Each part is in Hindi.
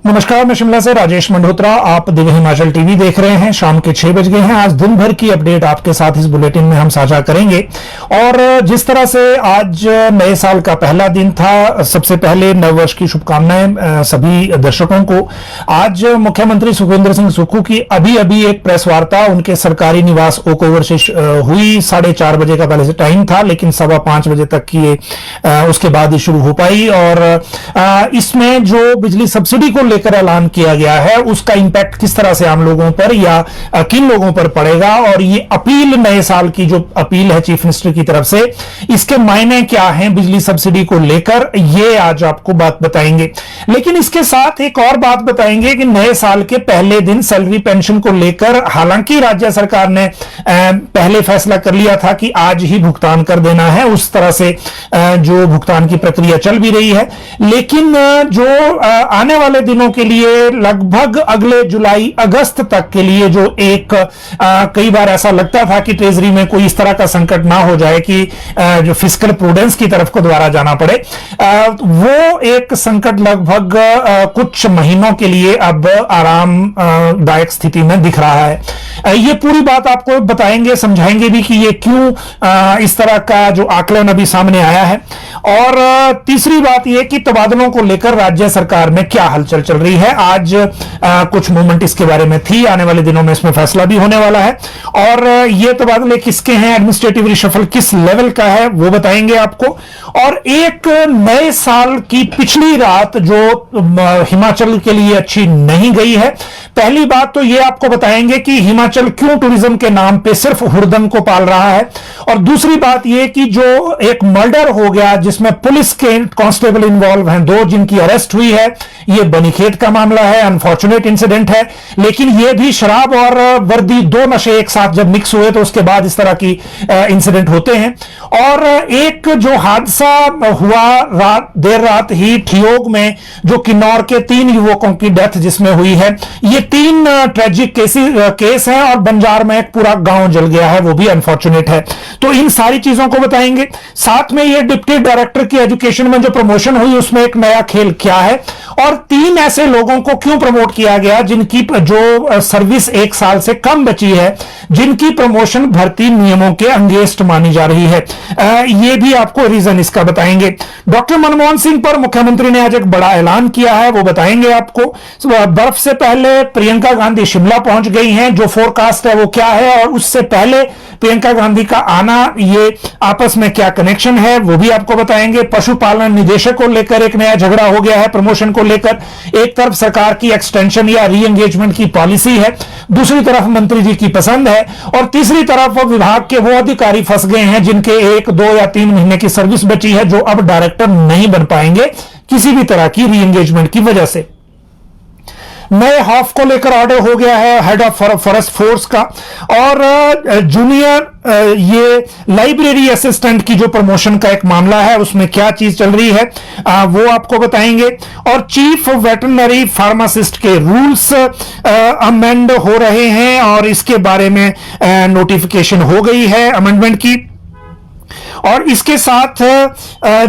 नमस्कार, मैं शिमला से राजेश मंडोत्रा। आप दिव्य हिमाचल टीवी देख रहे हैं। शाम के 6 बज गए हैं। आज दिन भर की अपडेट आपके साथ इस बुलेटिन में हम साझा करेंगे। और जिस तरह से आज नए साल का पहला दिन था, सबसे पहले नववर्ष की शुभकामनाएं सभी दर्शकों को। आज मुख्यमंत्री सुखविंदर सिंह सुक्खू की अभी एक प्रेस वार्ता उनके सरकारी निवास ओक ओवर से हुई। 4:30 बजे का पहले से टाइम था, लेकिन 5:15 बजे तक की उसके बाद ही शुरू हो पाई। और इसमें जो बिजली सब्सिडी को लेकर ऐलान किया गया है, उसका इंपैक्ट किस तरह से आम लोगों पर या किन लोगों पर पड़ेगा, और ये अपील, नए साल की जो अपील है चीफ मिनिस्टर की तरफ से, इसके मायने क्या हैं बिजली सब्सिडी को लेकर, ये आज आपको बात बताएंगे। लेकिन इसके साथ एक और बात बताएंगे कि नए साल के पहले दिन सैलरी पेंशन को लेकर, हालांकि राज्य सरकार ने पहले फैसला कर लिया था कि आज ही भुगतान कर देना है, उस तरह से जो भुगतान की प्रक्रिया चल भी रही है, लेकिन जो आने वाले दिनों के लिए लगभग अगले जुलाई अगस्त तक के लिए जो एक कई बार ऐसा लगता था कि ट्रेजरी में कोई इस तरह का संकट ना हो जाए कि जो फिस्कल प्रूडेंस की तरफ को दोबारा जाना पड़े, वो एक संकट लगभग कुछ महीनों के लिए अब आरामदायक स्थिति में दिख रहा है। ये पूरी बात आपको बताएंगे, समझाएंगे भी कि ये क्यों इस तरह का जो आकलन अभी सामने आया है। और तीसरी बात यह कि तबादलों को लेकर राज्य सरकार में क्या हलचल चल रही है। आज कुछ मूवमेंट इसके बारे में थी, आने वाले दिनों में इसमें फैसला भी होने वाला है। और ये तबादले किसके हैं, एडमिनिस्ट्रेटिव रिशफल किस लेवल का है, वो बताएंगे आपको। और एक नए साल की पिछली रात जो हिमाचल के लिए अच्छी नहीं गई है। पहली बात तो ये आपको बताएंगे कि हिमाचल क्यों टूरिज्म के नाम पे सिर्फ हुड़दंग को पाल रहा है। और दूसरी बात ये कि जो एक मर्डर हो गया जिसमें पुलिस के कांस्टेबल इन्वॉल्व हैं, 2 जिनकी अरेस्ट हुई है, ये बनीखेत का मामला है, अनफॉर्चुनेट इंसिडेंट है, लेकिन ये भी शराब और वर्दी, 2 नशे एक साथ जब मिक्स हुए तो उसके बाद इस तरह की इंसिडेंट होते हैं। और एक जो हादसा हुआ देर रात ही ठियोग में, जो किन्नौर के 3 युवकों की डेथ जिसमें हुई है, ये 3 ट्रेजिक केस हैं। और बंजार में एक पूरा गांव जल गया है, वो भी अनफॉर्चुनेट है। तो इन सारी चीजों को बताएंगे। साथ में ये डिप्टी डायरेक्टर की एजुकेशन में जो प्रमोशन हुई, उसमें एक नया खेल क्या है, और 3 ऐसे लोगों को क्यों प्रमोट किया गया जिनकी जो सर्विस 1 साल से कम बची है, जिनकी प्रमोशन भर्ती नियमों के अगेंस्ट मानी जा रही है। ये भी आपको रीजन इसका बताएंगे। डॉक्टर मनमोहन सिंह पर मुख्यमंत्री ने आज एक बड़ा ऐलान किया है, वो बताएंगे आपको। बर्फ से पहले प्रियंका गांधी शिमला पहुंच गई हैं, जो फोरकास्ट है वो क्या है, और उससे पहले प्रियंका गांधी का आना, ये आपस में क्या कनेक्शन है, वो भी आपको बताएंगे। पशुपालन निदेशक को लेकर एक नया झगड़ा हो गया है प्रमोशन को लेकर। एक तरफ सरकार की एक्सटेंशन या री एंगेजमेंट की पॉलिसी है, दूसरी तरफ मंत्री जी की पसंद है, और तीसरी तरफ विभाग के वो अधिकारी फंस गए हैं जिनके 1, 2 या 3 महीने की सर्विस बची है, जो अब डायरेक्टर नहीं बन पाएंगे किसी भी तरह की री एंगेजमेंट की वजह से। नए हॉफ को लेकर ऑर्डर हो गया है हेड ऑफ फॉरेस्ट फोर्स का। और जूनियर ये लाइब्रेरी असिस्टेंट की जो प्रमोशन का एक मामला है, उसमें क्या चीज चल रही है, वो आपको बताएंगे। और चीफ वेटरनरी फार्मासिस्ट के रूल्स अमेंड हो रहे हैं, और इसके बारे में नोटिफिकेशन हो गई है अमेंडमेंट की। और इसके साथ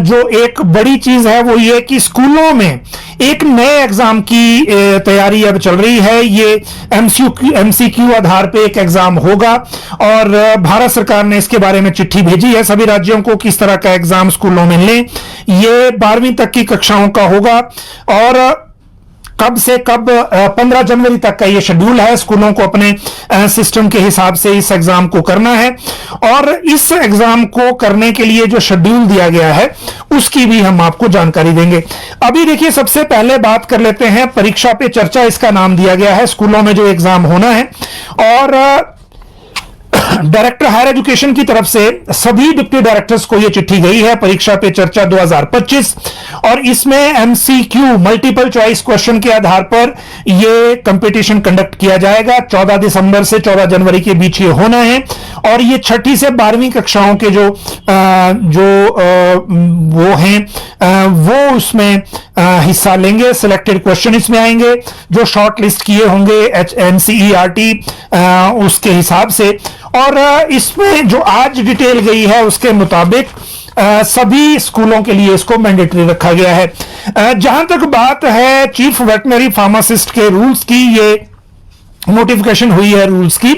जो एक बड़ी चीज है वो ये कि स्कूलों में एक नए एग्जाम की तैयारी अब चल रही है। ये एमसीक्यू आधार पे एक एग्जाम होगा, और भारत सरकार ने इसके बारे में चिट्ठी भेजी है सभी राज्यों को, किस तरह का एग्जाम स्कूलों में लें। ये 12वीं तक की कक्षाओं का होगा, और कब से कब 15 जनवरी तक का ये शेड्यूल है। स्कूलों को अपने सिस्टम के हिसाब से इस एग्जाम को करना है, और इस एग्जाम को करने के लिए जो शेड्यूल दिया गया है उसकी भी हम आपको जानकारी देंगे। अभी देखिए, सबसे पहले बात कर लेते हैं परीक्षा पे चर्चा, इसका नाम दिया गया है स्कूलों में जो एग्जाम होना है। और डायरेक्टर हायर एजुकेशन की तरफ से सभी डिप्टी डायरेक्टर्स को यह चिट्ठी गई है, परीक्षा पे चर्चा 2025, और इसमें एमसीक्यू मल्टीपल चॉइस क्वेश्चन के आधार पर यह कंपटीशन कंडक्ट किया जाएगा। 14 दिसंबर से 14 जनवरी के बीच ये होना है, और ये 6ठी से 12वीं कक्षाओं के जो वो हैं वो उसमें हिस्सा लेंगे। सिलेक्टेड क्वेश्चन इसमें आएंगे जो शॉर्ट लिस्ट किए होंगे NCERT उसके हिसाब से। और इसमें जो आज डिटेल गई है उसके मुताबिक सभी स्कूलों के लिए इसको मैंडेटरी रखा गया है। जहां तक बात है चीफ वेटनरी फार्मासिस्ट के रूल्स की, ये नोटिफिकेशन हुई है रूल्स की,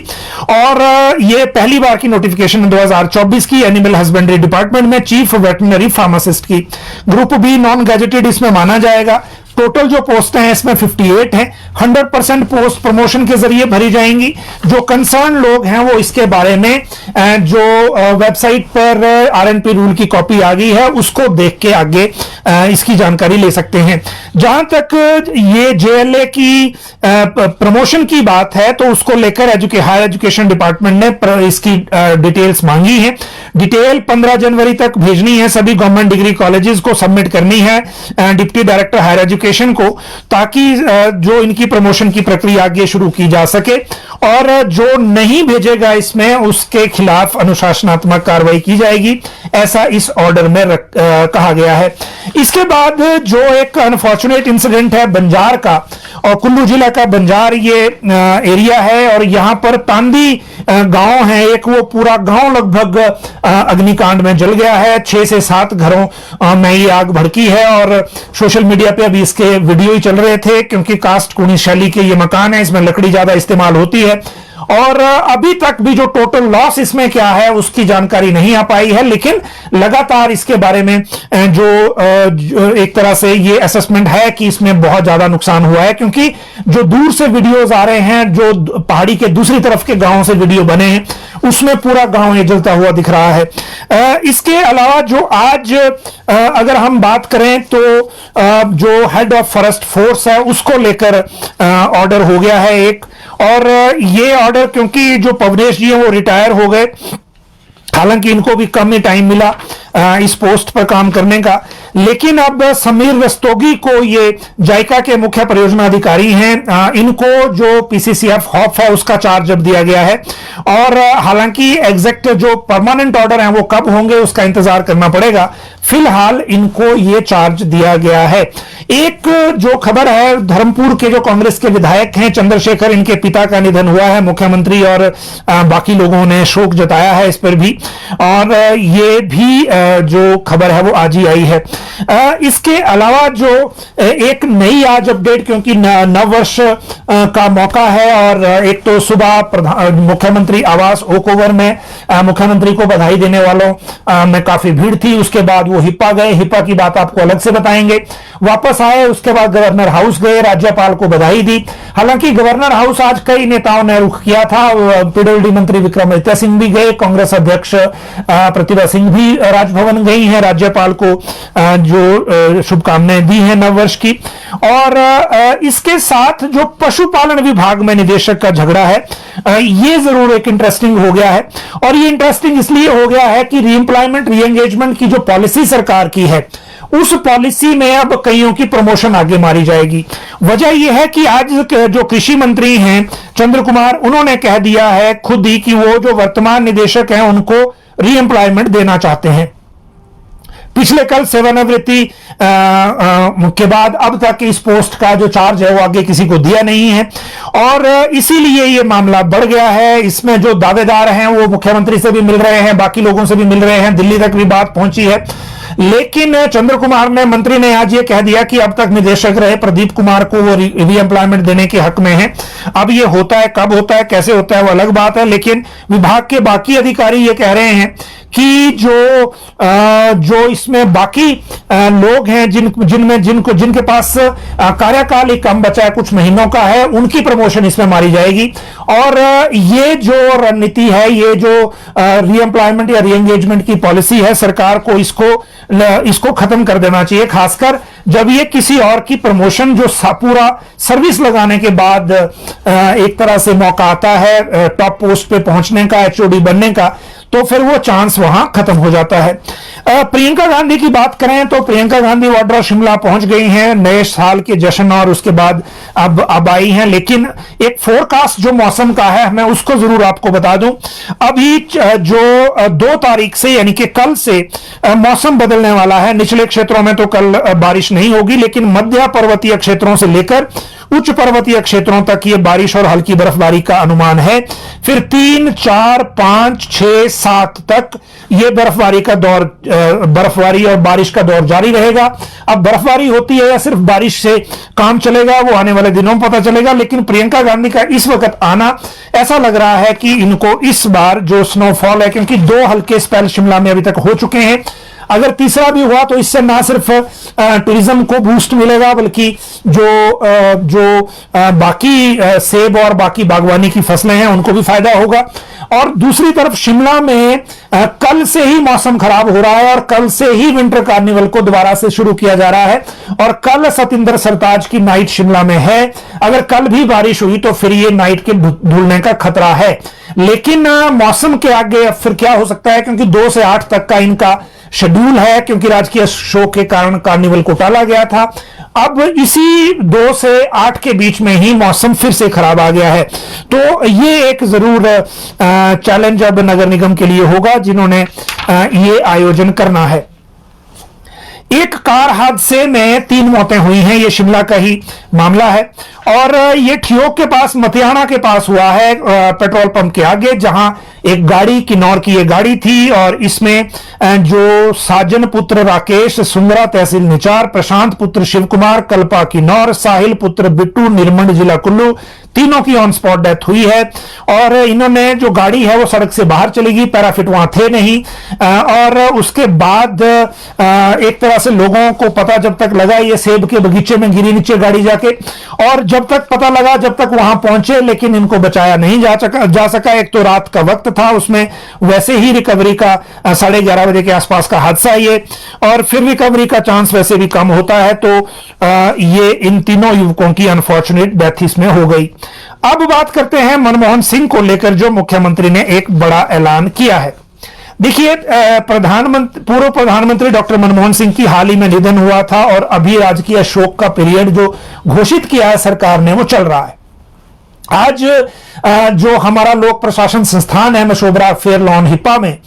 और ये पहली बार की नोटिफिकेशन 2024 की एनिमल हस्बेंड्री डिपार्टमेंट में चीफ वेटनरी फार्मासिस्ट की। ग्रुप बी नॉन गैजेटेड इसमें माना जाएगा। टोटल जो पोस्टें हैं इसमें 58 हैं। 100% पोस्ट प्रमोशन के जरिए भरी जाएंगी। जो कंसर्न लोग हैं वो इसके बारे में जो वेबसाइट पर आरएनपी रूल की कॉपी आ गई है उसको देख के आगे इसकी जानकारी ले सकते हैं। जहां तक ये जेएलए की प्रमोशन की बात है तो उसको लेकर हायर एजुकेशन डिपार्टमेंट ने इसकी डिटेल्स मांगी है। डिटेल 15 जनवरी तक भेजनी है, सभी गवर्नमेंट डिग्री कॉलेजेस को सबमिट करनी है डिप्टी डायरेक्टर हायर एजुकेशन को, ताकि जो इनकी प्रमोशन की प्रक्रिया आगे शुरू की जा सके, और जो नहीं भेजेगा इसमें उसके खिलाफ अनुशासनात्मक कार्रवाई की जाएगी, ऐसा इस ऑर्डर में कहा गया है। इसके बाद जो एक अनफॉर्चुनेट इंसिडेंट है बंजार का, और कुल्लू जिला का बंजार ये एरिया है, और यहां पर तांदी गांव है एक, वो पूरा गांव लगभग अग्निकांड में जल गया है। 6 से 7 घरों में ये आग भड़की है, और सोशल मीडिया पे अभी इसके वीडियो ही चल रहे थे, क्योंकि कास्ट कुनी शैली के ये मकान है, इसमें लकड़ी ज्यादा इस्तेमाल होती है। और अभी तक भी जो टोटल लॉस इसमें क्या है उसकी जानकारी नहीं आ पाई है, लेकिन लगातार इसके बारे में जो एक तरह से ये असेसमेंट है कि इसमें बहुत ज्यादा नुकसान हुआ है, क्योंकि जो दूर से वीडियोस आ रहे हैं, जो पहाड़ी के दूसरी तरफ के गांव से वीडियो बने हैं, उसमें पूरा गांव ये जलता हुआ दिख रहा है। इसके अलावा जो आज अगर हम बात करें तो जो हेड ऑफ फॉरेस्ट फोर्स है उसको लेकर ऑर्डर हो गया है एक, और ये ऑर्डर क्योंकि जो पवनेश जी हैं वो रिटायर हो गए, हालांकि इनको भी कम ही टाइम मिला इस पोस्ट पर काम करने का, लेकिन अब समीर रस्तोगी को, ये जायका के मुख्य परियोजना अधिकारी हैं, इनको जो पीसीसीएफ हॉप है उसका चार्ज अब दिया गया है। और हालांकि एग्जैक्ट जो परमानेंट ऑर्डर हैं वो कब होंगे उसका इंतजार करना पड़ेगा, फिलहाल इनको ये चार्ज दिया गया है। एक जो खबर है, धर्मपुर के जो कांग्रेस के विधायक हैं चंद्रशेखर, इनके पिता का निधन हुआ है, मुख्यमंत्री और बाकी लोगों ने शोक जताया है इस पर भी, और ये भी जो खबर है वो आज ही आई है। इसके अलावा जो एक नई आज अपडेट, क्योंकि नव वर्ष का मौका है, और एक तो सुबह मुख्यमंत्री आवास ओक ओवर में मुख्यमंत्री को बधाई देने वालों में काफी भीड़ थी। उसके बाद वो हिप्पा गए, हिप्पा की बात आपको अलग से बताएंगे। वापस आए, उसके बाद गवर्नर हाउस गए, राज्यपाल को बधाई दी। हालांकि गवर्नर हाउस आज कई नेताओं ने रुख किया था, पीडब्ल्यूडी मंत्री विक्रमादित्य सिंह भी गए, कांग्रेस अध्यक्ष प्रतिभा सिंह भी राजभवन गई हैं राज्यपाल को जो शुभकामनाएं दी हैं नववर्ष की। और इसके साथ जो पशुपालन विभाग में निदेशक का झगड़ा है, ये जरूर एक इंटरेस्टिंग हो गया है, और ये इंटरेस्टिंग इसलिए हो गया है कि रीएम्प्लॉयमेंट रीएंगेजमेंट की जो पॉलिसी सरकार की है, उस पॉलिसी में अब कईयों की प्रमोशन आगे मारी जाएगी। वजह यह है कि आज जो कृषि मंत्री हैं चंद्र कुमार, उन्होंने कह दिया है खुद ही कि वो जो वर्तमान निदेशक हैं उनको रीएम्प्लॉयमेंट देना चाहते हैं। पिछले कल सेवानिवृत्ति के बाद अब तक इस पोस्ट का जो चार्ज है वो आगे किसी को दिया नहीं है, और इसीलिए ये मामला बढ़ गया है। इसमें जो दावेदार हैं वो मुख्यमंत्री से भी मिल रहे हैं, बाकी लोगों से भी मिल रहे हैं, दिल्ली तक भी बात पहुंची है, लेकिन चंद्र कुमार ने, मंत्री ने आज ये कह दिया कि अब तक निदेशक रहे प्रदीप कुमार को वो रीएम्प्लॉयमेंट देने के हक में है। अब ये होता है, कब होता है, कैसे होता है वो अलग बात है, लेकिन विभाग के बाकी अधिकारी ये कह रहे हैं कि जो इसमें बाकी लोग हैं जिनके पास कार्यकाल ही कम बचा है, कुछ महीनों का है, उनकी प्रमोशन इसमें मारी जाएगी। और ये जो रणनीति है, ये जो रीएम्प्लॉयमेंट या रीएंगेजमेंट की पॉलिसी है, सरकार को इसको खत्म कर देना चाहिए, खासकर जब ये किसी और की प्रमोशन जो पूरा सर्विस लगाने के बाद एक तरह से मौका आता है टॉप पोस्ट पे पहुंचने का, एचओडी बनने का, तो फिर वो चांस वहां खत्म हो जाता है। प्रियंका गांधी की बात करें तो प्रियंका गांधी वाड्रा शिमला पहुंच गई हैं नए साल के जश्न, और उसके बाद अब आई हैं, लेकिन एक फोरकास्ट जो मौसम का है मैं उसको जरूर आपको बता दूं। अभी जो 2 तारीख से यानी कि कल से मौसम बदलने वाला है। निचले क्षेत्रों में तो कल बारिश नहीं होगी, लेकिन मध्य पर्वतीय क्षेत्रों से लेकर उच्च पर्वतीय क्षेत्रों तक ये बारिश और हल्की बर्फबारी का अनुमान है। फिर 3, 4, 5, 6, 7 तक ये बर्फबारी और बारिश का दौर जारी रहेगा। अब बर्फबारी होती है या सिर्फ बारिश से काम चलेगा, वो आने वाले दिनों में पता चलेगा। लेकिन प्रियंका गांधी का इस वक्त आना, ऐसा लग रहा है कि इनको इस बार जो स्नोफॉल है, क्योंकि 2 हल्के स्पेल शिमला में अभी तक हो चुके हैं, अगर तीसरा भी हुआ तो इससे ना सिर्फ टूरिज्म को बूस्ट मिलेगा, बल्कि जो बाकी सेब और बाकी बागवानी की फसलें हैं उनको भी फायदा होगा। और दूसरी तरफ शिमला में कल से ही मौसम खराब हो रहा है और कल से ही विंटर कार्निवल को दोबारा से शुरू किया जा रहा है। और कल सतिंदर सरताज की नाइट शिमला में है। अगर कल भी बारिश हुई तो फिर ये नाइट के धुलने का खतरा है। लेकिन मौसम के आगे अब फिर क्या हो सकता है, क्योंकि 2 से 8 तक का इनका शेड्यूल है, क्योंकि राजकीय शोक के कारण कार्निवल को टाला गया था। अब इसी 2 से 8 के बीच में ही मौसम फिर से खराब आ गया है। तो ये एक जरूर चैलेंज अब नगर निगम के लिए होगा, जिन्होंने ये आयोजन करना है। एक कार हादसे में 3 मौतें हुई हैं, ये शिमला का ही मामला है और ये ठियोग के पास, मतियाना के पास हुआ है, पेट्रोल पंप के आगे, जहां एक गाड़ी, किन्नौर की ये गाड़ी थी और इसमें जो साजन पुत्र राकेश सुंदरा तहसील निचार, प्रशांत पुत्र शिव कुमार कल्पा किन्नौर, साहिल पुत्र बिट्टू निरमंड जिला कुल्लू, तीनों की ऑन स्पॉट डेथ हुई है। और इन्होंने, जो गाड़ी है वो सड़क से बाहर चली गई, पैराफिट वहां थे नहीं। और उसके बाद एक तरह से लोगों को पता जब तक लगा, ये सेब के बगीचे में गिरी नीचे गाड़ी जाके, और जब तक पता लगा, जब तक वहां पहुंचे, लेकिन इनको बचाया नहीं जा सका। एक तो रात का वक्त था, उसमें वैसे ही रिकवरी का 11:30 बजे के आसपास का हादसा है ये, और फिर रिकवरी का चांस वैसे भी कम होता है। तो ये इन तीनों युवकों की अनफॉर्चुनेट डेथ इसमें हो गई। अब बात करते हैं मनमोहन सिंह को लेकर, जो मुख्यमंत्री ने एक बड़ा ऐलान किया है। देखिए, पूर्व प्रधानमंत्री डॉक्टर मनमोहन सिंह की हाल ही में निधन हुआ था और अभी राजकीय शोक का पीरियड जो घोषित किया है सरकार ने, वो चल रहा है। आज जो हमारा लोक प्रशासन संस्थान है मशोबरा फेयर लॉन हिप्पा में,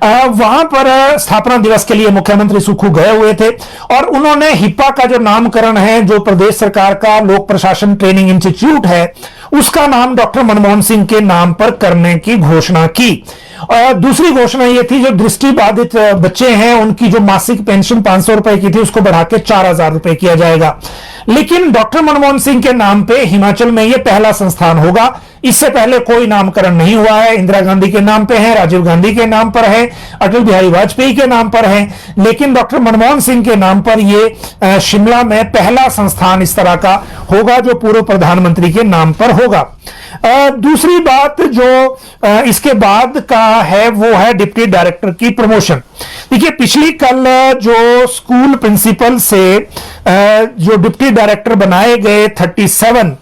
वहां पर स्थापना दिवस के लिए मुख्यमंत्री सुक्खू गए हुए थे और उन्होंने हिप्पा का जो नामकरण है, जो प्रदेश सरकार का लोक प्रशासन ट्रेनिंग इंस्टीट्यूट है, उसका नाम डॉक्टर मनमोहन सिंह के नाम पर करने की घोषणा की। और दूसरी घोषणा यह थी, जो दृष्टिबाधित बच्चे हैं उनकी जो मासिक पेंशन 500 रुपए की थी, उसको बढ़ा के 4000 रुपए किया जाएगा। लेकिन डॉक्टर मनमोहन सिंह के नाम पे हिमाचल में यह पहला संस्थान होगा। इससे पहले कोई नामकरण नहीं हुआ है। इंदिरा गांधी के नाम पे है, राजीव गांधी के नाम पर है, अटल बिहारी वाजपेयी के नाम पर है, लेकिन डॉक्टर मनमोहन सिंह के नाम पर ये शिमला में पहला संस्थान इस तरह का होगा, जो पूर्व प्रधानमंत्री के नाम पर होगा। दूसरी बात जो इसके बाद का है, वो है डिप्टी डायरेक्टर की प्रमोशन। देखिए, पिछली कल जो स्कूल प्रिंसिपल से जो डिप्टी डायरेक्टर बनाए गए 37,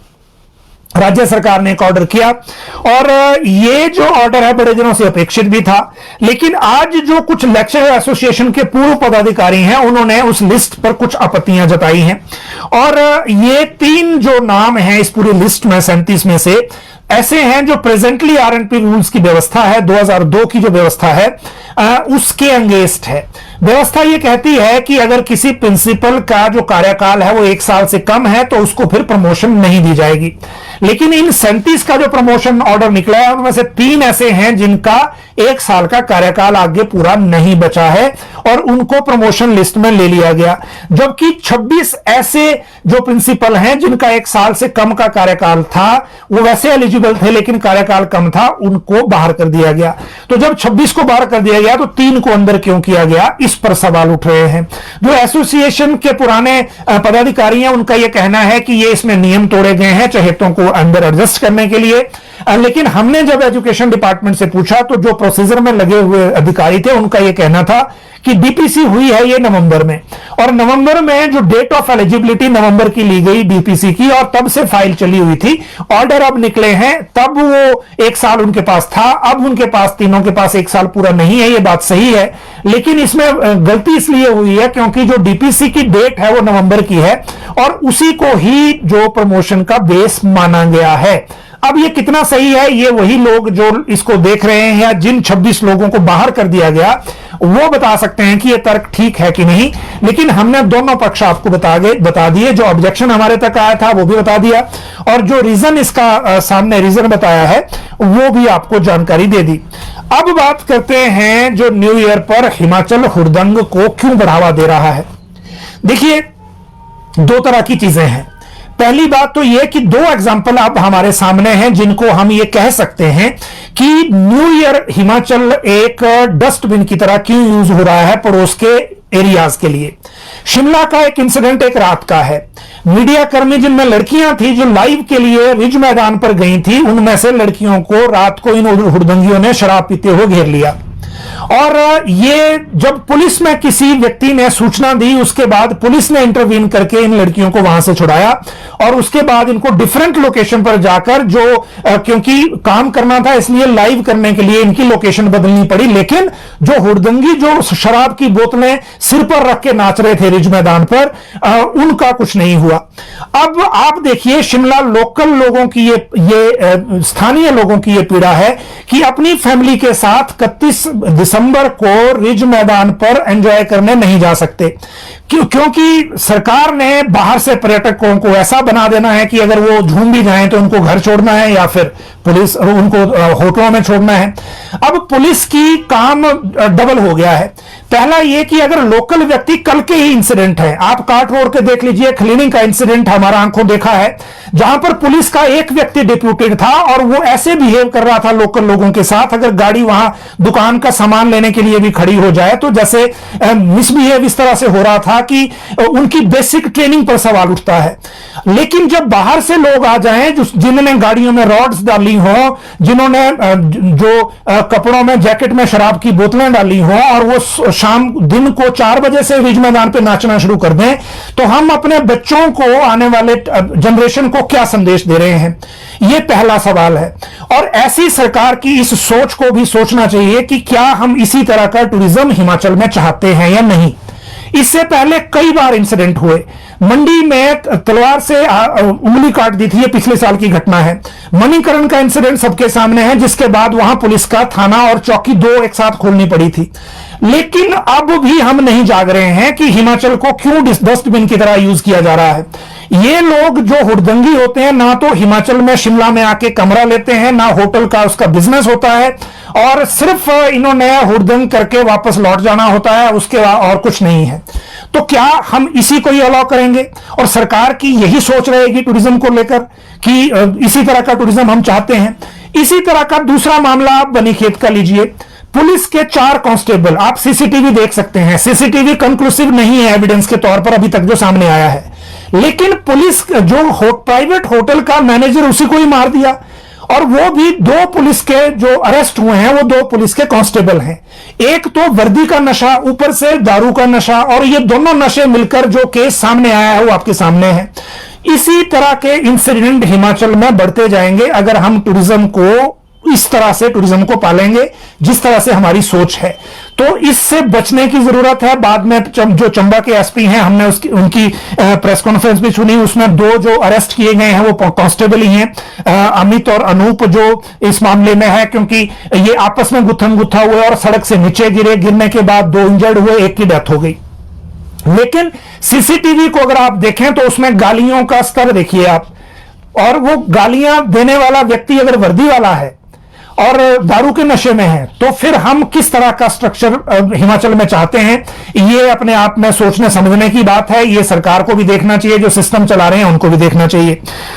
राज्य सरकार ने एक ऑर्डर किया और ये जो ऑर्डर है बड़े दिनों से अपेक्षित भी था। लेकिन आज जो कुछ लेक्चरर एसोसिएशन के पूर्व पदाधिकारी हैं, उन्होंने उस लिस्ट पर कुछ आपत्तियां जताई हैं और ये 3 जो नाम हैं इस पूरी लिस्ट में 37 में से ऐसे हैं जो प्रेजेंटली आरएनपी रूल्स की व्यवस्था है, 2002 की जो व्यवस्था है, उसके अंगेस्ट है। व्यवस्था यह कहती है कि अगर किसी प्रिंसिपल का जो कार्यकाल है वो 1 साल से कम है तो उसको फिर प्रमोशन नहीं दी जाएगी। लेकिन इन 37 का जो प्रमोशन ऑर्डर निकला है, उनमें से 3 ऐसे हैं जिनका 1 साल का कार्यकाल आगे पूरा नहीं बचा है और उनको प्रमोशन लिस्ट में ले लिया गया। जबकि 26 ऐसे जो प्रिंसिपल हैं जिनका 1 साल से कम का कार्यकाल था, वो वैसे एलिजिबल थे लेकिन कार्यकाल कम था, उनको बाहर कर दिया गया। तो जब 26 को बाहर कर दिया गया तो 3 को अंदर क्यों किया गया, इस पर सवाल उठ रहे हैं। जो एसोसिएशन के पुराने पदाधिकारी हैं, उनका यह कहना है कि ये इसमें नियम तोड़े गए हैं चहेतों को अंदर एडजस्ट करने के लिए। लेकिन हमने जब एजुकेशन डिपार्टमेंट से पूछा तो जो प्रोसीजर में लगे हुए अधिकारी थे, उनका यह कहना था कि डीपीसी हुई है ये नवंबर में, और नवंबर में जो डेट ऑफ एलिजिबिलिटी नवंबर की ली गई डीपीसी की, और तब से फाइल चली हुई थी। ऑर्डर अब निकले हैं, तब वो 1 साल उनके पास था, अब उनके पास, तीनों के पास 1 साल पूरा नहीं है। ये बात सही है, लेकिन इसमें गलती इसलिए हुई है क्योंकि जो डीपीसी की डेट है वो नवंबर की है और उसी को ही जो प्रमोशन का बेस माना गया है। अब ये कितना सही है, ये वही लोग जो इसको देख रहे हैं या जिन 26 लोगों को बाहर कर दिया गया वो बता सकते हैं कि ये तर्क ठीक है कि नहीं। लेकिन हमने दोनों पक्ष आपको बता दिए, जो ऑब्जेक्शन हमारे तक आया था वो भी बता दिया, और जो रीजन इसका सामने रीजन बताया है वो भी आपको जानकारी दे दी। अब बात करते हैं जो न्यू ईयर पर हिमाचल हुड़दंग को क्यों बढ़ावा दे रहा है। देखिए, दो तरह की चीजें हैं। पहली बात तो यह कि दो एग्जाम्पल अब हमारे सामने हैं जिनको हम ये कह सकते हैं कि न्यू ईयर हिमाचल एक डस्टबिन की तरह क्यों यूज हो रहा है पड़ोस के एरियाज के लिए। शिमला का एक इंसिडेंट एक रात का है। मीडिया कर्मी जिनमें लड़कियां थी जो लाइव के लिए रिज मैदान पर गई थी, उनमें से लड़कियों को रात को इन हुड़दंगियों ने शराब पीते हुए घेर लिया, और ये जब पुलिस में किसी व्यक्ति ने सूचना दी उसके बाद पुलिस ने इंटरवीन करके इन लड़कियों को वहां से छुड़ाया, और उसके बाद इनको डिफरेंट लोकेशन पर जाकर जो क्योंकि काम करना था इसलिए लाइव करने के लिए इनकी लोकेशन बदलनी पड़ी। लेकिन जो हुड़दंगी जो शराब की बोतलें सिर पर रख के नाच रहे थे रिज मैदान पर, उनका कुछ नहीं हुआ। अब आप देखिए, शिमला लोकल लोगों की ये स्थानीय लोगों की ये पीड़ा है कि अपनी फैमिली के साथ 31 दिसंबर को रिज मैदान पर एंजॉय करने नहीं जा सकते, क्योंकि सरकार ने बाहर से पर्यटकों को ऐसा बना देना है कि अगर वो झूम भी जाएं तो उनको घर छोड़ना है या फिर पुलिस उनको होटलों में छोड़ना है। अब पुलिस की काम डबल हो गया है। पहला ये कि अगर लोकल व्यक्ति, कल के ही इंसिडेंट है, आप काट रोड के देख लीजिए, क्लीनिंग का इंसिडेंट हमारा आंखों देखा है, जहां पर पुलिस का एक व्यक्ति डिप्यूटेड था और वो ऐसे बिहेव कर रहा था लोकल लोगों के साथ, अगर गाड़ी वहां दुकान का सामान लेने के लिए भी खड़ी हो जाए तो जैसे मिसबिहेव इस तरह से हो रहा था कि उनकी बेसिक ट्रेनिंग पर सवाल उठता है। लेकिन जब बाहर से लोग आ जाएं जिन्होंने गाड़ियों में रॉड्स डाली हो, जिन्होंने जो कपड़ों में जैकेट में शराब की बोतलें डाली हो, और वो शाम दिन को 4 बजे से रिज मैदान पे नाचना शुरू कर दें, तो हम अपने बच्चों को, आने वाले जनरेशन को क्या संदेश दे रहे हैं? यह पहला सवाल है। और ऐसी सरकार की इस सोच को भी सोचना चाहिए कि क्या हम इसी तरह का टूरिज्म हिमाचल में चाहते हैं या नहीं। इससे पहले कई बार इंसिडेंट हुए। मंडी में तलवार से उंगली काट दी थी, ये पिछले साल की घटना है। मणिकरण का इंसिडेंट सबके सामने है, जिसके बाद वहां पुलिस का थाना और चौकी 2 एक साथ खोलनी पड़ी थी। लेकिन अब भी हम नहीं जाग रहे हैं कि हिमाचल को क्यों डस्टबिन की तरह यूज किया जा रहा है। ये लोग जो हुड़दंगी होते हैं, ना तो हिमाचल में शिमला में आके कमरा लेते हैं, ना होटल का उसका बिजनेस होता है, और सिर्फ इन्होंने हुड़दंग करके वापस लौट जाना होता है, उसके और कुछ नहीं है। तो क्या हम इसी को ही अलाउ करेंगे? और सरकार की यही सोच रहेगी टूरिज्म को लेकर कि इसी तरह का टूरिज्म हम चाहते हैं। इसी तरह का दूसरा मामला आप बनीखेत का लीजिए। पुलिस के 4 कांस्टेबल, आप सीसीटीवी देख सकते हैं, सीसीटीवी कंक्लूसिव नहीं है एविडेंस के तौर पर अभी तक जो सामने आया है, लेकिन पुलिस जो प्राइवेट होटल का मैनेजर, उसी को ही मार दिया। और वो भी 2 पुलिस के जो अरेस्ट हुए हैं वो 2 पुलिस के कांस्टेबल हैं। एक तो वर्दी का नशा, ऊपर से दारू का नशा, और ये दोनों नशे मिलकर जो केस सामने आया है वो आपके सामने है। इसी तरह के इंसिडेंट हिमाचल में बढ़ते जाएंगे अगर हम टूरिज्म को इस तरह से टूरिज्म को पालेंगे जिस तरह से हमारी सोच है। तो इससे बचने की जरूरत है। बाद में जो चंबा के एसपी हैं, हमने उनकी प्रेस कॉन्फ्रेंस भी सुनी, उसमें 2 जो अरेस्ट किए गए हैं वो कांस्टेबल ही हैं, अमित और अनूप, जो इस मामले में है, क्योंकि ये आपस में गुत्थम गुत्था हुए और सड़क से नीचे गिरने के बाद 2 इंजर्ड हुए, एक की डेथ हो गई। लेकिन सीसीटीवी को अगर आप देखें तो उसमें गालियों का स्तर देखिए आप, और वो गालियां देने वाला व्यक्ति अगर वर्दी वाला है और दारू के नशे में है, तो फिर हम किस तरह का स्ट्रक्चर हिमाचल में चाहते हैं? ये अपने आप में सोचने समझने की बात है। ये सरकार को भी देखना चाहिए, जो सिस्टम चला रहे हैं उनको भी देखना चाहिए।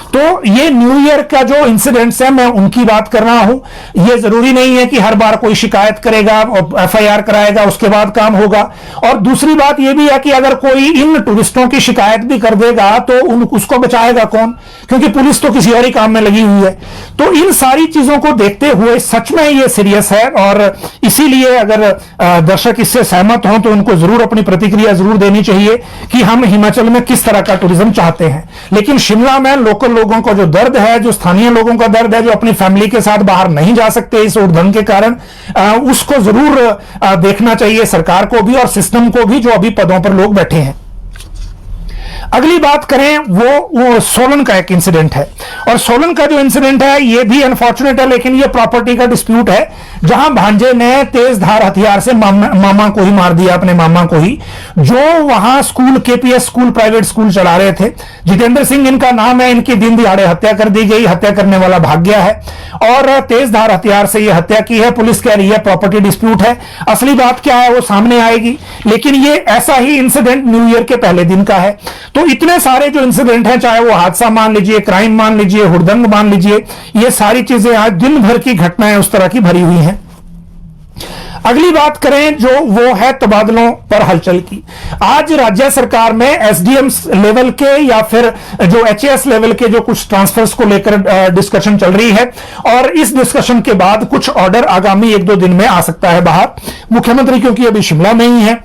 तो ये न्यू ईयर का जो इंसिडेंट्स है, मैं उनकी बात कर रहा हूं। ये जरूरी नहीं है कि हर बार कोई शिकायत करेगा और FIR कराएगा उसके बाद काम होगा। और दूसरी बात यह भी है कि अगर कोई इन टूरिस्टों की शिकायत भी कर देगा तो उसको बचाएगा कौन? क्योंकि पुलिस तो किसी और ही काम में लगी हुई है। तो इन सारी चीजों को देखते हुए सच में ये सीरियस है, और इसीलिए अगर दर्शक इससे सहमत हों तो उनको जरूर अपनी प्रतिक्रिया जरूर देनी चाहिए कि हम हिमाचल में किस तरह का टूरिज्म चाहते हैं। लेकिन शिमला में लोकल लोगों का जो दर्द है, जो स्थानीय लोगों का दर्द है, जो अपनी फैमिली के साथ बाहर नहीं जा सकते इस उद्यम के कारण, उसको जरूर देखना चाहिए सरकार को भी और सिस्टम को भी, जो अभी पदों पर लोग बैठे हैं। अगली बात करें वो सोलन का एक इंसिडेंट है, और सोलन का जो इंसिडेंट है ये भी अनफॉर्चुनेट है, लेकिन ये प्रॉपर्टी का डिस्प्यूट है, जहां भांजे ने तेज धार हथियार से मामा को ही मार दिया, अपने मामा को ही, जो वहां school KPS school private school चला रहे थे। जितेंद्र सिंह इनका नाम है, इनकी दिन दिहाड़े हत्या कर दी गई, हत्या करने वाला भाग गया है और तेज धार हथियार से यह हत्या की है। पुलिस कह रही है प्रॉपर्टी डिस्प्यूट है, असली बात क्या है वो सामने आएगी, लेकिन ये ऐसा ही इंसिडेंट न्यू ईयर के पहले दिन का है। तो इतने सारे जो इंसिडेंट हैं, चाहे वो हादसा मान लीजिए, क्राइम मान लीजिए, हुड़दंग मान लीजिए, ये सारी चीजें आज दिन भर की घटनाएं उस तरह की भरी हुई हैं। अगली बात करें जो वो है तबादलों पर हलचल की। आज राज्य सरकार में एसडीएम लेवल के या फिर जो एचएएस लेवल के जो कुछ ट्रांसफर्स को लेकर डिस्कशन चल रही है, और इस डिस्कशन के बाद कुछ ऑर्डर आगामी 1-2 दिन में आ सकता है बाहर। मुख्यमंत्री क्योंकि अभी शिमला में ही है,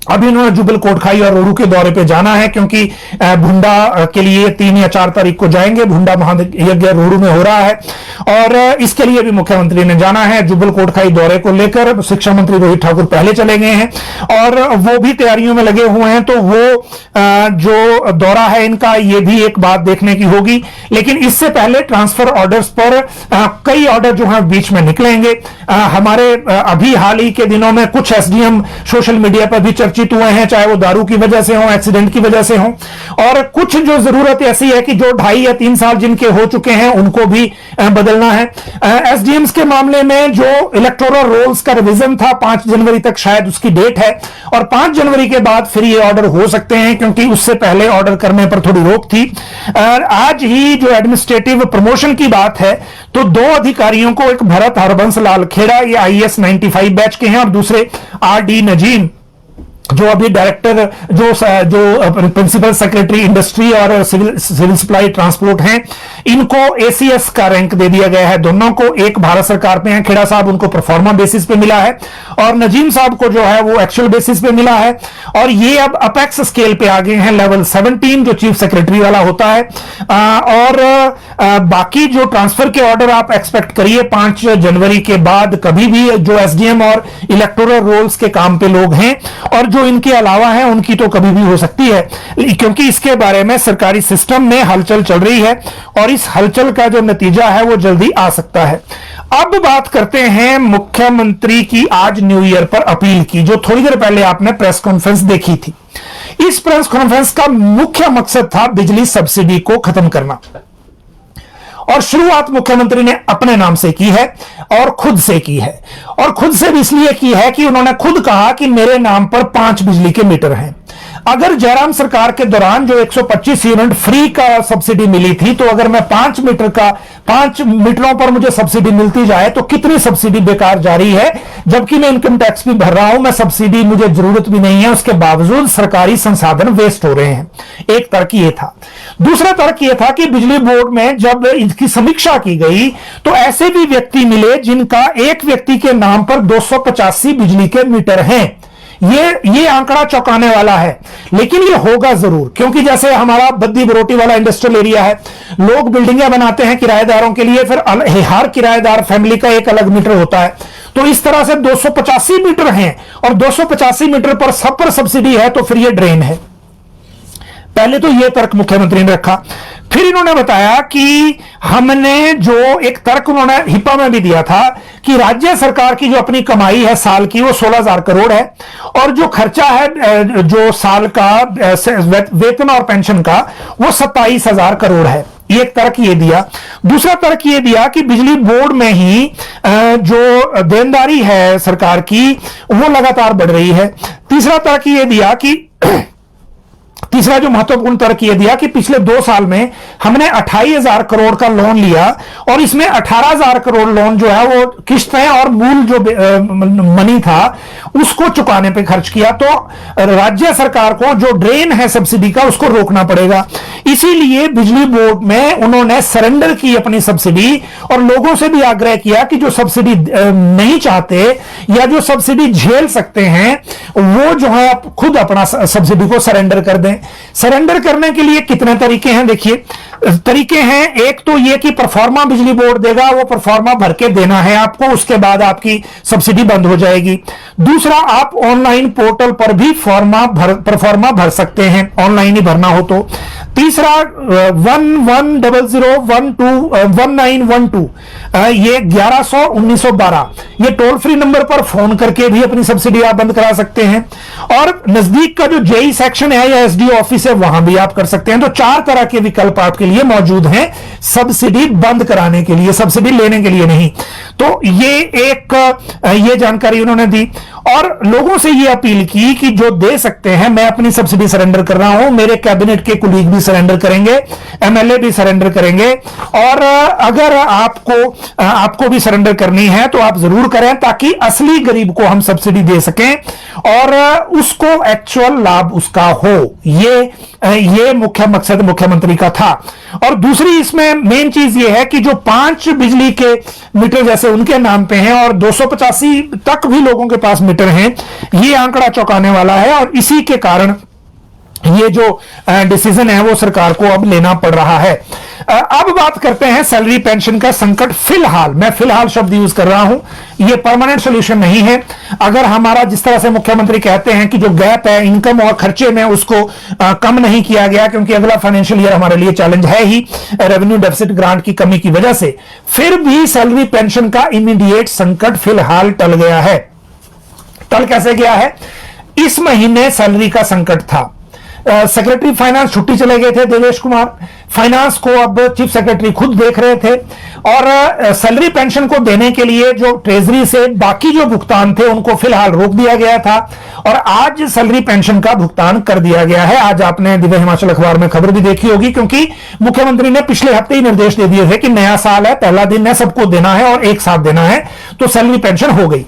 अभी उन्होंने जुबल कोटखाई और रोहू के दौरे पे जाना है, क्योंकि भुंडा के लिए 3 या 4 तारीख को जाएंगे। भुंडा महायज्ञ रोहू में हो रहा है और इसके लिए भी मुख्यमंत्री ने जाना है। जुबल कोटखाई दौरे को लेकर शिक्षा मंत्री रोहित ठाकुर पहले चले गए हैं और वो भी तैयारियों में लगे हुए हैं, तो वो जो दौरा है इनका, ये भी एक बात देखने की होगी। लेकिन इससे पहले ट्रांसफर ऑर्डर्स पर कई ऑर्डर जो है बीच में निकलेंगे। हमारे अभी हाल ही के दिनों में कुछ एसडीएम सोशल मीडिया पर भी चर्चित हुए हैं, चाहे वो दारू की वजह से हो, एक्सीडेंट की वजह से हो, और कुछ जो जरूरत ऐसी है कि जो 2.5 या 3 साल जिनके हो चुके हैं उनको भी बदलना है। एसडीएम्स के मामले में जो इलेक्टोरल रोल्स का रिवीजन था 5 जनवरी तक शायद उसकी डेट है, और 5 जनवरी के बाद फिर ये ऑर्डर हो सकते हैं, क्योंकि उससे पहले ऑर्डर करने पर थोड़ी रोक थी। आज ही जो एडमिनिस्ट्रेटिव प्रमोशन की बात है, तो 2 अधिकारियों को, एक भरत हरबंस लाल खेड़ा, ये IAS 95 बैच के हैं, और दूसरे RD नजीम जो अभी डायरेक्टर जो प्रिंसिपल सेक्रेटरी इंडस्ट्री और सिविल सप्लाई ट्रांसपोर्ट हैं, इनको ACS का रैंक दे दिया गया है दोनों को। एक भारत सरकार पे हैं, खेड़ा साहब, उनको परफॉर्मा बेसिस पे मिला है, और नजीम साहब को जो है वो एक्चुअल बेसिस पे मिला है। और ये अब अपेक्स स्केल पे आ गए हैं, लेवल 17 जो चीफ सेक्रेटरी वाला होता है। और बाकी जो ट्रांसफर के ऑर्डर आप एक्सपेक्ट करिए 5 जनवरी के बाद कभी भी, जो एसडीएम और इलेक्टोरल रोल्स के काम पे लोग हैं और जो इनके अलावा हैं, उनकी तो कभी भी हो सकती है, क्योंकि इसके बारे में सरकारी सिस्टम में हलचल चल रही है और इस हलचल का जो नतीजा है वो जल्दी आ सकता है। अब बात करते हैं मुख्यमंत्री की आज न्यू ईयर पर अपील की, जो थोड़ी देर पहले आपने प्रेस कॉन्फ्रेंस देखी थी। इस प्रेस कॉन्फ्रेंस का मुख्य मकसद था बिजली सब्सिडी को खत्म करना, और शुरुआत मुख्यमंत्री ने अपने नाम से की है और खुद से की है। और खुद से भी इसलिए की है कि उन्होंने खुद कहा कि मेरे नाम पर 5 बिजली के मीटर हैं। अगर जयराम सरकार के दौरान जो 125 यूनिट फ्री का सब्सिडी मिली थी, तो अगर मैं 5 मीटरों पर मुझे सब्सिडी मिलती जाए तो कितनी सब्सिडी बेकार जा रही है, जबकि मैं इनकम टैक्स भी भर रहा हूं, मैं सब्सिडी मुझे जरूरत भी नहीं है, उसके बावजूद सरकारी संसाधन वेस्ट हो रहे हैं। एक तर्क ये था। दूसरा तर्क ये था कि बिजली बोर्ड में जब इसकी समीक्षा की गई तो ऐसे भी व्यक्ति मिले जिनका एक व्यक्ति के नाम पर 285 बिजली के मीटर हैं। ये आंकड़ा चौंकाने वाला है, लेकिन ये होगा जरूर, क्योंकि जैसे हमारा बद्दी बरोटी वाला इंडस्ट्रियल एरिया है, लोग बिल्डिंगें बनाते हैं किराएदारों के लिए, फिर हर किराएदार फैमिली का एक अलग मीटर होता है। तो इस तरह से 285 मीटर हैं और 285 मीटर पर सब पर सब्सिडी है, तो फिर ये ड्रेन है। पहले तो यह तर्क मुख्यमंत्री ने रखा। फिर इन्होंने बताया कि हमने जो एक तर्क उन्होंने हिपा में भी दिया था कि राज्य सरकार की जो अपनी कमाई है साल की वो 16,000 करोड़ है, और जो खर्चा है जो साल का वेतन और पेंशन का वो 27,000 करोड़ है। एक तर्क ये दिया। दूसरा तर्क ये दिया कि बिजली बोर्ड में ही जो देनदारी है सरकार की वो लगातार बढ़ रही है। तीसरा तर्क ये दिया कि तीसरा जो महत्वपूर्ण तर्क यह दिया कि पिछले 2 साल में हमने 28,000 करोड़ का लोन लिया, और इसमें 18,000 करोड़ लोन जो है वो किस्तें और मूल जो मनी था उसको चुकाने पे खर्च किया। तो राज्य सरकार को जो ड्रेन है सब्सिडी का उसको रोकना पड़ेगा। इसीलिए बिजली बोर्ड में उन्होंने सरेंडर की अपनी सब्सिडी, और लोगों से भी आग्रह किया कि जो सब्सिडी नहीं चाहते या जो सब्सिडी झेल सकते हैं वो जो है खुद अपना सब्सिडी को सरेंडर कर दें। सरेंडर करने के लिए कितने तरीके हैं, देखिए तरीके हैं। एक तो ये कि परफॉर्मा बिजली बोर्ड देगा, वो परफॉर्मा भर के देना है आपको, उसके बाद आपकी सब्सिडी बंद हो जाएगी। दूसरा, आप ऑनलाइन पोर्टल पर भी परफॉर्मा भर सकते हैं, ऑनलाइन ही भरना हो तो। तीसरा 1100121912 ये 1100-1912 ये टोल फ्री नंबर पर फोन करके भी अपनी सब्सिडी आप बंद करा सकते हैं। और नजदीक का जो जेई सेक्शन है या एसडीओ ऑफिस है वहां भी आप कर सकते हैं। तो 4 तरह के विकल्प आपके लिए मौजूद हैं सब्सिडी बंद कराने के लिए, सब्सिडी लेने के लिए नहीं। तो ये जानकारी उन्होंने दी और लोगों से ये अपील की कि जो दे सकते हैं, मैं अपनी सब्सिडी सरेंडर कर रहा हूं, मेरे कैबिनेट के कुलीग भी सरेंडर करेंगे, एमएलए भी सरेंडर करेंगे, और अगर आपको भी सरेंडर करनी है तो आप जरूर करें, ताकि असली गरीब को हम सब्सिडी दे सकें और उसको एक्चुअल लाभ उसका हो। ये मुख्य मकसद मुख्यमंत्री का था। और दूसरी इसमें मेन चीज ये है कि जो 5 बिजली के मीटर जैसे उनके नाम पे हैं और 285 तक भी लोगों के पास मीटर हैं, ये आंकड़ा चौंकाने वाला है। और इसी के कारण ये जो डिसीजन है वो सरकार को अब लेना पड़ रहा है। अब बात करते हैं सैलरी पेंशन का संकट। फिलहाल, मैं फिलहाल शब्द यूज कर रहा हूं, ये परमानेंट सॉल्यूशन नहीं है। अगर हमारा जिस तरह से मुख्यमंत्री कहते हैं कि जो गैप है इनकम और खर्चे में उसको कम नहीं किया गया, क्योंकि अगला फाइनेंशियल ईयर हमारे लिए चैलेंज है ही रेवेन्यू डेफिसिट ग्रांट की कमी की वजह से, फिर भी सैलरी पेंशन का इमीडिएट संकट फिलहाल टल गया है। टल कैसे गया है? इस महीने सैलरी का संकट था। सेक्रेटरी फाइनेंस छुट्टी चले गए थे देवेश कुमार, फाइनेंस को अब चीफ सेक्रेटरी खुद देख रहे थे, और सैलरी पेंशन को देने के लिए जो ट्रेजरी से बाकी जो भुगतान थे उनको फिलहाल रोक दिया गया था, और आज सैलरी पेंशन का भुगतान कर दिया गया है। आज आपने दिव्य हिमाचल अखबार में खबर भी देखी होगी, क्योंकि मुख्यमंत्री ने पिछले हफ्ते ही निर्देश दे दिए थे कि नया साल है, पहला दिन है, सबको देना है और एक साथ देना है, तो सैलरी पेंशन हो गई।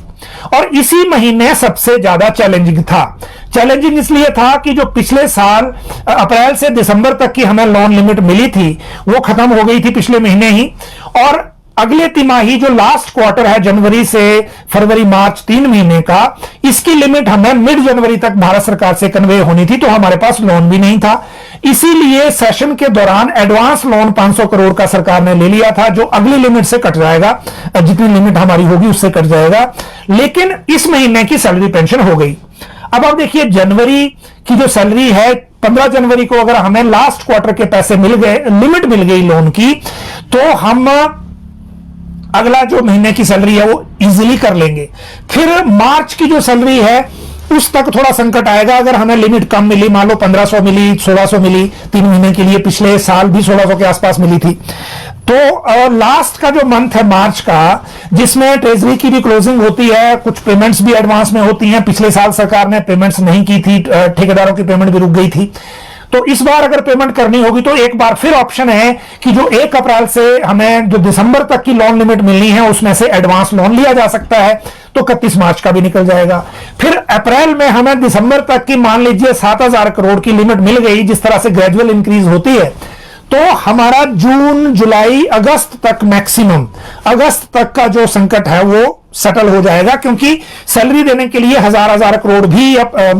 और इसी महीने सबसे ज्यादा चैलेंजिंग था। चैलेंजिंग इसलिए था कि जो पिछले साल अप्रैल से दिसंबर तक की हमें लोन लिमिट मिली थी वो खत्म हो गई थी पिछले महीने ही, और अगले तिमाही जो लास्ट क्वार्टर है जनवरी से फरवरी मार्च 3 महीने का, इसकी लिमिट हमें मिड जनवरी तक भारत सरकार से कन्वे होनी थी, तो हमारे पास लोन भी नहीं था। इसीलिए सेशन के दौरान एडवांस लोन 500 करोड़ का सरकार ने ले लिया था, जो अगली लिमिट से कट जाएगा, जितनी लिमिट हमारी होगी उससे कट जाएगा। लेकिन इस महीने की सैलरी पेंशन हो गई। अब आप देखिए, जनवरी की जो सैलरी है, 15 जनवरी को अगर हमें लास्ट क्वार्टर के पैसे मिल गए, लिमिट मिल गई लोन की, तो हम अगला जो महीने की सैलरी है वो इजीली कर लेंगे। फिर मार्च की जो सैलरी है उस तक थोड़ा संकट आएगा, अगर हमें लिमिट कम मिली, मान लो 1500 मिली, 1600 मिली 3 महीने के लिए, पिछले साल भी 1600 के आसपास मिली थी। तो लास्ट का जो मंथ है मार्च का, जिसमें ट्रेजरी की भी क्लोजिंग होती है, कुछ पेमेंट्स भी एडवांस में होती हैं, पिछले साल सरकार ने पेमेंट्स नहीं की थी, ठेकेदारों की पेमेंट भी रुक गई थी, तो इस बार अगर पेमेंट करनी होगी तो एक बार फिर ऑप्शन है कि जो 1 अप्रैल से हमें जो दिसंबर तक की लोन लिमिट मिलनी है उसमें से एडवांस लोन लिया जा सकता है, तो 31 मार्च का भी निकल जाएगा। फिर अप्रैल में हमें दिसंबर तक की मान लीजिए 7,000 करोड़ की लिमिट मिल गई, जिस तरह से ग्रेजुअल इंक्रीज होती है, तो हमारा जून जुलाई अगस्त तक, मैक्सिमम अगस्त तक का जो संकट है वो सेटल हो जाएगा, क्योंकि सैलरी देने के लिए 1,000 करोड़ भी,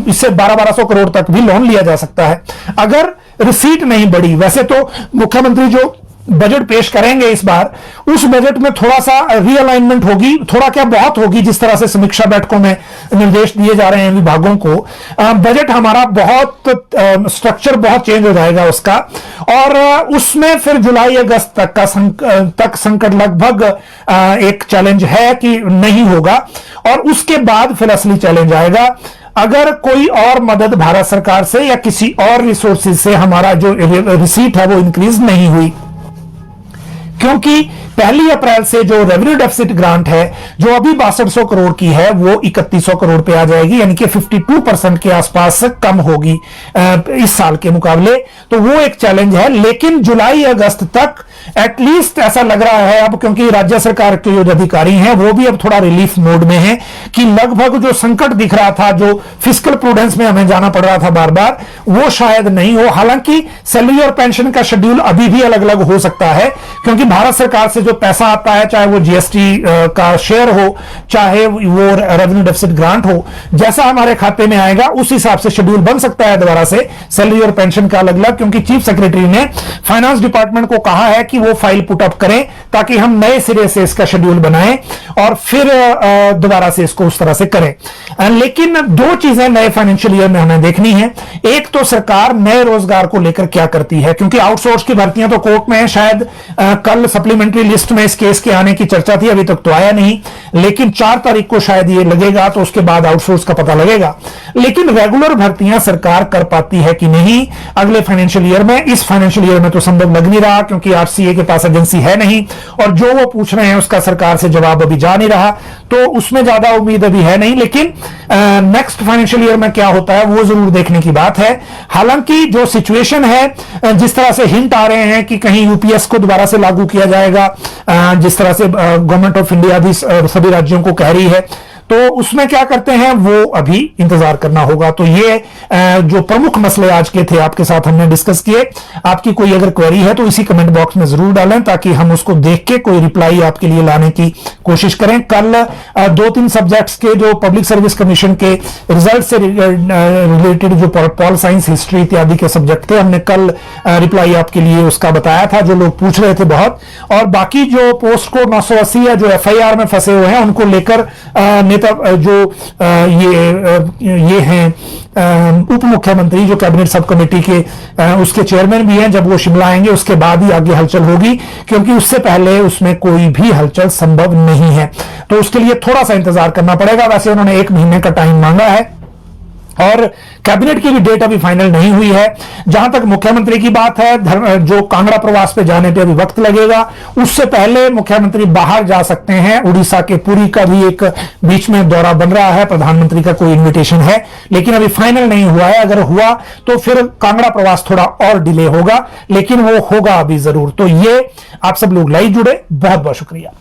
इससे 1200 करोड़ तक भी लोन लिया जा सकता है अगर रिसीट नहीं बढ़ी। वैसे तो मुख्यमंत्री जो बजट पेश करेंगे इस बार, उस बजट में थोड़ा सा रीअलाइनमेंट होगी, थोड़ा क्या बहुत होगी, जिस तरह से समीक्षा बैठकों में निर्देश दिए जा रहे हैं विभागों को, बजट हमारा बहुत स्ट्रक्चर बहुत चेंज हो जाएगा उसका, और उसमें फिर जुलाई अगस्त तक का संकट लगभग एक चैलेंज है कि नहीं होगा, और उसके बाद फिर असली चैलेंज आएगा अगर कोई और मदद भारत सरकार से या किसी और रिसोर्सेज से हमारा जो रिसीट है वो इंक्रीज नहीं हुई। क्योंकि 1 अप्रैल से जो रेवेन्यू डेफिसिट ग्रांट है, जो अभी 6200 करोड़ की है, वो 3100 करोड़ पे आ जाएगी, यानी कि 52% के आसपास कम होगी इस साल के मुकाबले, तो वो एक चैलेंज है। लेकिन जुलाई अगस्त तक एटलीस्ट ऐसा लग रहा है अब, क्योंकि राज्य सरकार के जो अधिकारी हैं वो भी अब थोड़ा रिलीफ मोड में हैं कि लगभग जो संकट दिख रहा था, जो फिस्कल प्रूडेंस में हमें जाना पड़ रहा था बार बार, वो शायद नहीं हो। हालांकि सैलरी और पेंशन का शेड्यूल अभी भी अलग अलग हो सकता है, क्योंकि भारत सरकार से जो पैसा आता है, चाहे वो जीएसटी का शेयर हो, चाहे वो रेवेन्यू डेफिसिट ग्रांट हो, जैसा हमारे खाते में आएगा उस हिसाब से शेड्यूल बन सकता है दोबारा से सैलरी और पेंशन का अलग अलग, क्योंकि चीफ सेक्रेटरी ने फाइनेंस डिपार्टमेंट को कहा है कि वो फाइल पुट अप करें ताकि हम नए सिरे से इसका शेड्यूल बनाएं और फिर दोबारा से इसको उस तरह से करें। लेकिन दो चीजें नए फाइनेंशियल ईयर में हमें देखनी है। एक तो सरकार नए रोजगार को लेकर क्या करती है, क्योंकि आउटसोर्स की भर्तियां तो कोर्ट में है, शायद कल सप्लीमेंट्री लिस्ट में इस केस के आने की चर्चा थी, अभी तक तो आया नहीं, लेकिन 4 तारीख को शायद ये लगेगा, तो उसके बाद आउटसोर्स का पता लगेगा। लेकिन रेगुलर भर्तियां सरकार कर पाती है कि नहीं अगले फाइनेंशियल ईयर में? इस फाइनेंशियल ईयर में तो संभव लग नहीं रहा, क्योंकि आरसीए के पास एजेंसी है नहीं, और जो वो पूछ रहे हैं उसका सरकार से जवाब अभी जा नहीं रहा, तो उसमें ज्यादा उम्मीद अभी है नहीं। लेकिन नेक्स्ट फाइनेंशियल ईयर में क्या होता है वो जरूर देखने की बात है। हालांकि जो सिचुएशन है, जिस तरह से हिंट आ रहे हैं कि कहीं यूपीएस को दोबारा से लागू किया जाएगा, जिस तरह से गवर्नमेंट ऑफ इंडिया भी सभी राज्यों को कह रही है, तो उसमें क्या करते हैं वो अभी इंतजार करना होगा। तो ये जो प्रमुख मसले आज के थे आपके साथ हमने डिस्कस किए। आपकी कोई अगर क्वेरी है तो इसी कमेंट बॉक्स में जरूर डालें, ताकि हम उसको देख के कोई रिप्लाई आपके लिए लाने की कोशिश करें। कल 2-3 सब्जेक्ट्स के जो पब्लिक सर्विस कमीशन के रिजल्ट से रिलेटेड जो पॉल साइंस, हिस्ट्री इत्यादि के सब्जेक्ट थे, हमने कल रिप्लाई आपके लिए उसका बताया था, जो लोग पूछ रहे थे बहुत। और बाकी जो पोस्ट कोड 980 या जो एफआईआर में फंसे हुए हैं उनको लेकर जो ये हैं उप मुख्यमंत्री जो कैबिनेट सब कमेटी के उसके चेयरमैन भी हैं, जब वो शिमला आएंगे उसके बाद ही आगे हलचल होगी, क्योंकि उससे पहले उसमें कोई भी हलचल संभव नहीं है। तो उसके लिए थोड़ा सा इंतजार करना पड़ेगा। वैसे उन्होंने 1 महीने का टाइम मांगा है और कैबिनेट की भी डेट अभी फाइनल नहीं हुई है। जहां तक मुख्यमंत्री की बात है, जो कांगड़ा प्रवास पे जाने पे अभी वक्त लगेगा, उससे पहले मुख्यमंत्री बाहर जा सकते हैं। उड़ीसा के पुरी का भी एक बीच में दौरा बन रहा है, प्रधानमंत्री का कोई इन्विटेशन है, लेकिन अभी फाइनल नहीं हुआ है। अगर हुआ तो फिर कांगड़ा प्रवास थोड़ा और डिले होगा, लेकिन वो होगा अभी जरूर। तो ये आप सब लोग लाइव जुड़े, बहुत बहुत शुक्रिया।